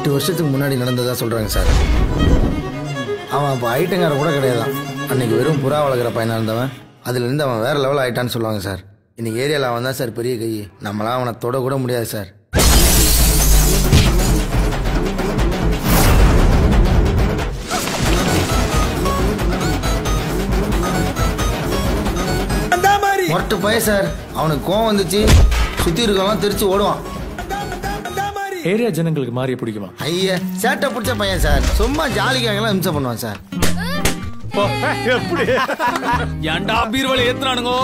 8 வருஷத்துக்கு முன்னாடி நடந்ததா சொல்கிறாங்க சார். அவன் அப்போ ஐட்டங்கார கூட கிடையாதான். அன்னைக்கு வெறும் புறா வளர்க்குற பையனாக இருந்தவன் அதுலேருந்து அவன் வேறு லெவல் ஆகிட்டான்னு சொல்லுவாங்க சார். இன்னைக்கு ஏரியாவில் அவன் தான் சார் பெரிய கை. நம்மளாம் அவனை தொட கூட முடியாது சார். மொட்டை பையன் சார். அவனுக்கு கோவம் வந்துச்சு, சுற்றி இருக்கவெல்லாம் தெரிச்சு ஓடுவான். ஏரியா ஜனங்களுக்கு மாறி பிடிக்குமா? ஐயா சேட்டை பிடிச்ச பையன் சார். சும்மா ஜாலிக்காகலாம் இம்சை பண்ணுவான் சார். ஏன்டா பீர்வலை ஏத்துறானுங்கோ?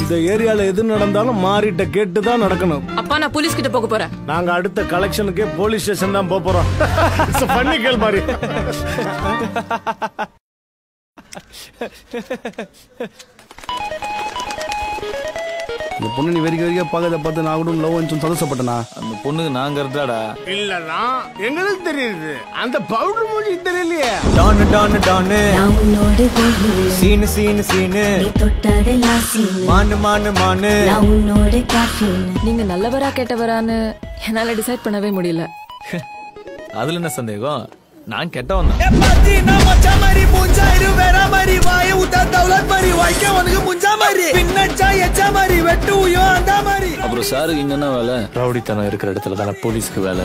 இந்த ஏரியால எது நடந்தாலும் மாறிட்ட கேட்டு தான் நடக்கணும். அப்பா நான் போலீஸ் கிட்ட போக போறேன். நாங்க அடுத்த கலெக்ஷனுக்கே போலீஸ் ஸ்டேஷன் தான் போறோம். பண்ணிக்கல் மாதிரி. இந்த பொண்ணு நீ வெறிக்க பார்க்கறத பார்த்து நான் கூட லவ் வந்து சந்தோஷப்பட்டனா? அந்த பொண்ணுக்கு நாங்க இருந்தாடா. இல்லனா எங்களுக்கு தெரியுது, அந்த பவுடர் மூஞ்சி தெரியலையே. டான் டான் டான் நான் உன்னோட கோஹி சீன் சீன் சீன் நீ தொட்டதெல்லாம் சீன் மான் மான் மான் நான் உன்னோட காஃபின். நீங்க நல்லவரா கெட்டவரான்னு என்னால டிசைட் பண்ணவே முடியல. அதுல என்ன சந்தேகம்? நான் கெட்டவன் தான். அப்புறம் சாருக்கு இங்க என்ன வேலை? ரவுடித்தனம் இருக்கிற இடத்துல தானே போலீஸ்க்கு வேலை.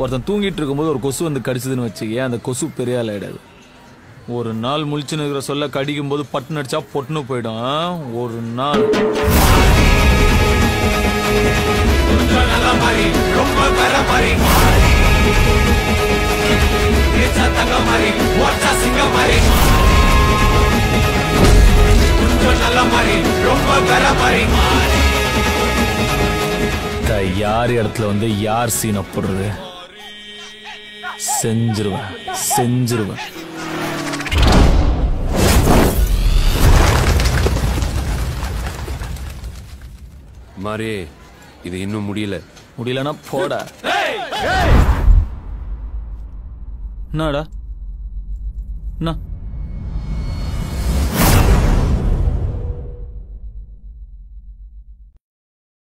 ஒருத்தன் தூங்கிட்டு இருக்கும்போது ஒரு கொசு வந்து கடிச்சதுன்னு வச்சுக்கேன், அந்த கொசு பெரிய ஆள் ஆயிடாது. ஒரு நாள் முழிச்சுன்னு இருக்கிற சொல்ல கடிக்கும் போது பட்டுன்னு அடிச்சா பொட்டுன்னு போயிடும். ஒரு நாள் யார் இடத்துல வந்து யார் சீனை போடுறது செஞ்சிருவேன் செஞ்சிருவேன். மாறி இது இன்னும் முடியலன்னா போடா. என்னடா என்ன